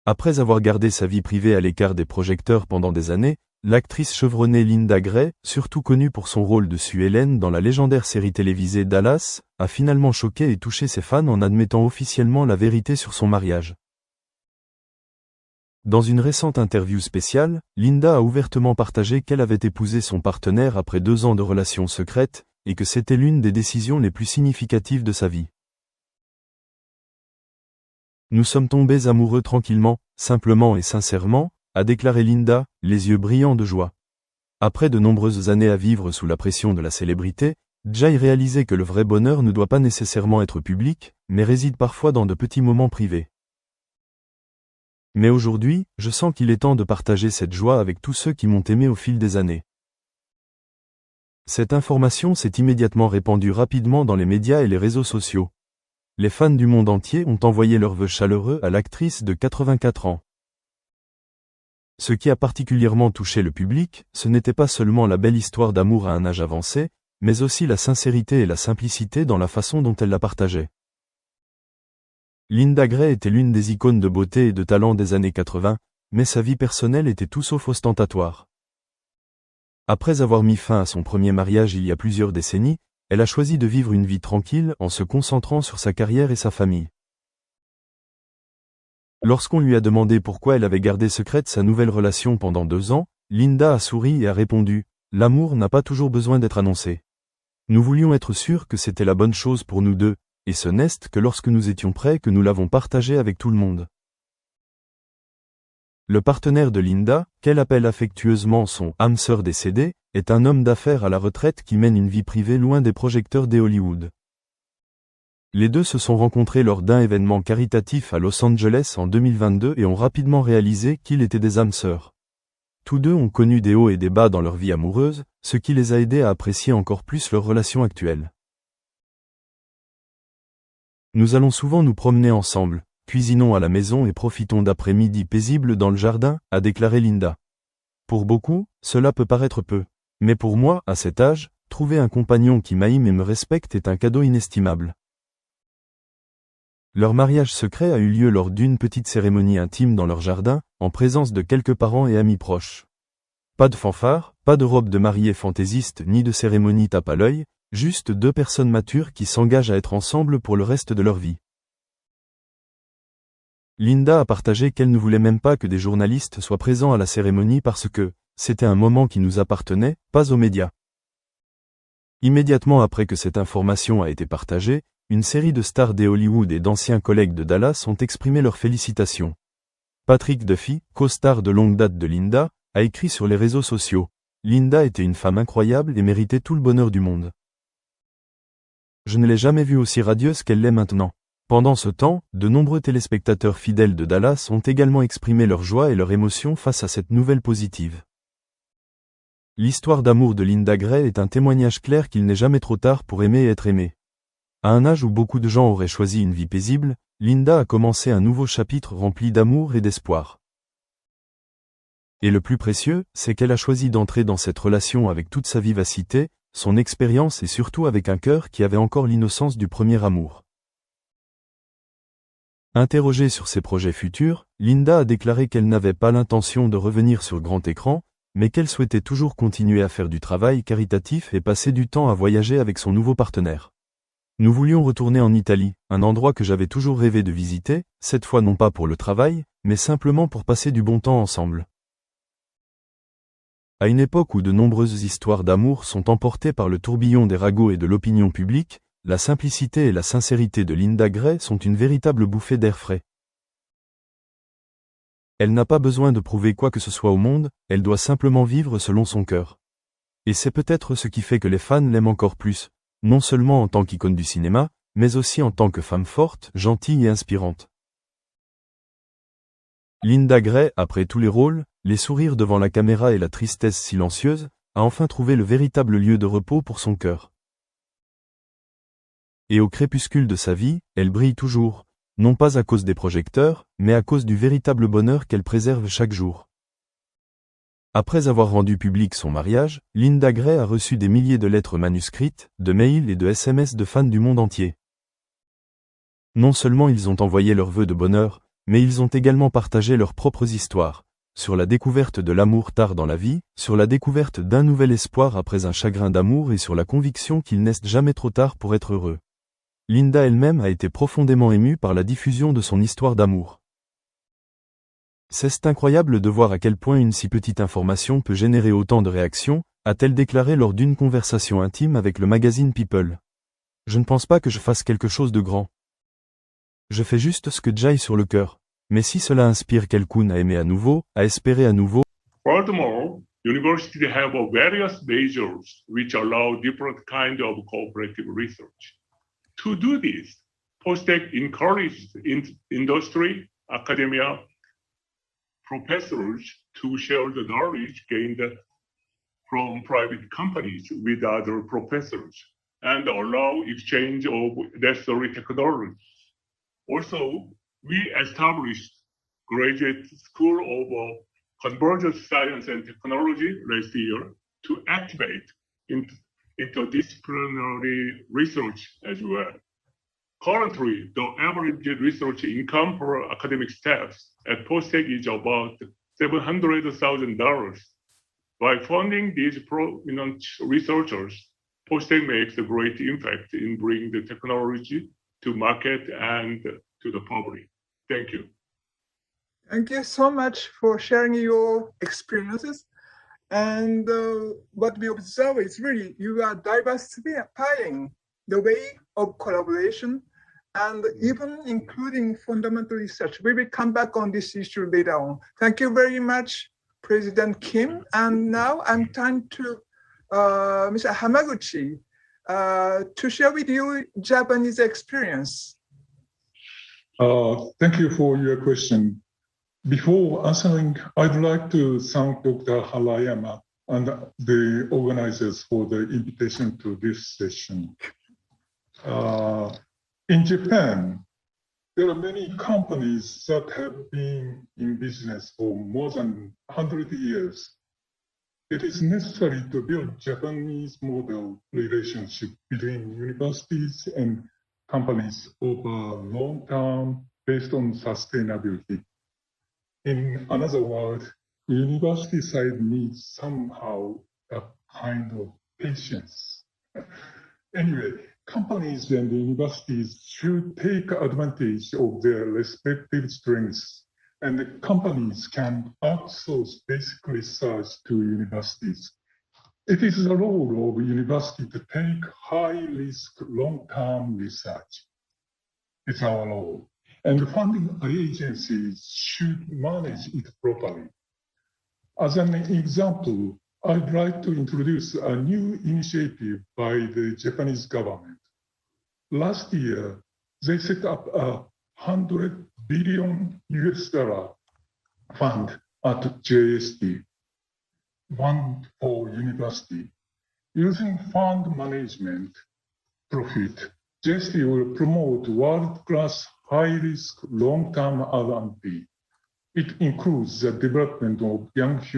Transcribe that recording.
Après avoir gardé sa vie privée à l'écart des projecteurs pendant des années, l'actrice chevronnée Linda Gray, surtout connue pour son rôle de Sue Ellen dans la légendaire série télévisée Dallas, a finalement choqué et touché ses fans en admettant officiellement la vérité sur son mariage. Dans une récente interview spéciale, Linda a ouvertement partagé qu'elle avait épousé son partenaire après 2 ans de relations secrètes, et que c'était l'une des décisions les plus significatives de sa vie. Nous sommes tombés amoureux tranquillement, simplement et sincèrement, a déclaré Linda, les yeux brillants de joie. Après de nombreuses années à vivre sous la pression de la célébrité, Jay réalisait que le vrai bonheur ne doit pas nécessairement être public, mais réside parfois dans de petits moments privés. Mais aujourd'hui, je sens qu'il est temps de partager cette joie avec tous ceux qui m'ont aimé au fil des années. Cette information s'est immédiatement répandue rapidement dans les médias et les réseaux sociaux. Les fans du monde entier ont envoyé leurs vœux chaleureux à l'actrice de 84 ans. Ce qui a particulièrement touché le public, ce n'était pas seulement la belle histoire d'amour à un âge avancé, mais aussi la sincérité et la simplicité dans la façon dont elle la partageait. Linda Gray était l'une des icônes de beauté et de talent des années 80, mais sa vie personnelle était tout sauf ostentatoire. Après avoir mis fin à son premier mariage il y a plusieurs décennies, elle a choisi de vivre une vie tranquille en se concentrant sur sa carrière et sa famille. Lorsqu'on lui a demandé pourquoi elle avait gardé secrète sa nouvelle relation pendant 2 ans, Linda a souri et a répondu « L'amour n'a pas toujours besoin d'être annoncé. Nous voulions être sûrs que c'était la bonne chose pour nous deux, et ce n'est que lorsque nous étions prêts que nous l'avons partagé avec tout le monde. » Le partenaire de Linda, qu'elle appelle affectueusement son « âme sœur décédée », est un homme d'affaires à la retraite qui mène une vie privée loin des projecteurs de Hollywood. Les deux se sont rencontrés lors d'un événement caritatif à Los Angeles en 2022 et ont rapidement réalisé qu'ils étaient des âmes sœurs. Tous deux ont connu des hauts et des bas dans leur vie amoureuse, ce qui les a aidés à apprécier encore plus leur relation actuelle. Nous allons souvent nous promener ensemble, cuisinons à la maison et profitons d'après-midi paisibles dans le jardin, a déclaré Linda. Pour beaucoup, cela peut paraître peu. Mais pour moi, à cet âge, trouver un compagnon qui m'aime et me respecte est un cadeau inestimable. Leur mariage secret a eu lieu lors d'une petite cérémonie intime dans leur jardin, en présence de quelques parents et amis proches. Pas de fanfare, pas de robe de mariée fantaisiste ni de cérémonie tape à l'œil, juste 2 personnes matures qui s'engagent à être ensemble pour le reste de leur vie. Linda a partagé qu'elle ne voulait même pas que des journalistes soient présents à la cérémonie parce que c'était un moment qui nous appartenait, pas aux médias. Immédiatement après que cette information a été partagée, une série de stars des Hollywood et d'anciens collègues de Dallas ont exprimé leurs félicitations. Patrick Duffy, co-star de longue date de Linda, a écrit sur les réseaux sociaux « Linda était une femme incroyable et méritait tout le bonheur du monde. Je ne l'ai jamais vue aussi radieuse qu'elle l'est maintenant. » Pendant ce temps, de nombreux téléspectateurs fidèles de Dallas ont également exprimé leur joie et leur émotion face à cette nouvelle positive. L'histoire d'amour de Linda Gray est un témoignage clair qu'il n'est jamais trop tard pour aimer et être aimé. À un âge où beaucoup de gens auraient choisi une vie paisible, Linda a commencé un nouveau chapitre rempli d'amour et d'espoir. Et le plus précieux, c'est qu'elle a choisi d'entrer dans cette relation avec toute sa vivacité, son expérience et surtout avec un cœur qui avait encore l'innocence du premier amour. Interrogée sur ses projets futurs, Linda a déclaré qu'elle n'avait pas l'intention de revenir sur grand écran, mais qu'elle souhaitait toujours continuer à faire du travail caritatif et passer du temps à voyager avec son nouveau partenaire. Nous voulions retourner en Italie, un endroit que j'avais toujours rêvé de visiter, cette fois non pas pour le travail, mais simplement pour passer du bon temps ensemble. À une époque où de nombreuses histoires d'amour sont emportées par le tourbillon des ragots et de l'opinion publique, la simplicité et la sincérité de Linda Gray sont une véritable bouffée d'air frais. Elle n'a pas besoin de prouver quoi que ce soit au monde, elle doit simplement vivre selon son cœur. Et c'est peut-être ce qui fait que les fans l'aiment encore plus, non seulement en tant qu'icône du cinéma, mais aussi en tant que femme forte, gentille et inspirante. Linda Gray, après tous les rôles, les sourires devant la caméra et la tristesse silencieuse, a enfin trouvé le véritable lieu de repos pour son cœur. Et au crépuscule de sa vie, elle brille toujours, non pas à cause des projecteurs, mais à cause du véritable bonheur qu'elle préserve chaque jour. Après avoir rendu public son mariage, Linda Gray a reçu des milliers de lettres manuscrites, de mails et de SMS de fans du monde entier. Non seulement ils ont envoyé leurs vœux de bonheur, Mais ils ont également partagé leurs propres histoires, sur la découverte de l'amour tard dans la vie, sur la découverte d'un nouvel espoir après un chagrin d'amour et sur la conviction qu'il n'est jamais trop tard pour être heureux. Linda elle-même a été profondément émue par la diffusion de son histoire d'amour. C'est incroyable de voir à quel point une si petite information peut générer autant de réactions, a-t-elle déclaré lors d'une conversation intime avec le magazine People. Je ne pense pas que je fasse quelque chose de grand. Je fais juste ce que j'aille sur le cœur. Mais si cela inspire quelqu'un à aimer à nouveau, à espérer à nouveau. Furthermore, universities have various majors which allow different kinds of cooperative research. To do this, Postec encourages industry, academia, professors to share the knowledge gained from private companies with other professors and allow exchange of necessary technology. Also, we established Graduate School of Convergent Science and Technology last year to activate interdisciplinary research as well. Currently, the average research income for academic staff at Postec is about $700,000. By funding these prominent researchers, Postec makes a great impact in bringing the technology to market and to the public. Thank you. Thank you so much for sharing your experiences. And what we observe is really you are diversifying the way of collaboration and even including fundamental research. We will come back on this issue later on. Thank you very much, President Kim. And now I'm turning to Mr. Hamaguchi to share with you Japanese experience. Thank you for your question. Before answering, I'd like to thank Dr. Harayama and the organizers for the invitation to this session. In Japan, there are many companies that have been in business for more than 100 years. It is necessary to build Japanese model relationship between universities and companies over long term based on sustainability. In another word, the university side needs somehow a kind of patience. Anyway, companies and universities should take advantage of their respective strengths, and the companies can outsource basic research to universities. It is the role of university to take high-risk long-term research. It's our role. And funding agencies should manage it properly. As an example, I'd like to introduce a new initiative by the Japanese government. Last year, they set up a $100 billion fund at JST, one for university. Using fund management profit, JST will promote world-class high-risk long-term R&D. It includes the development of young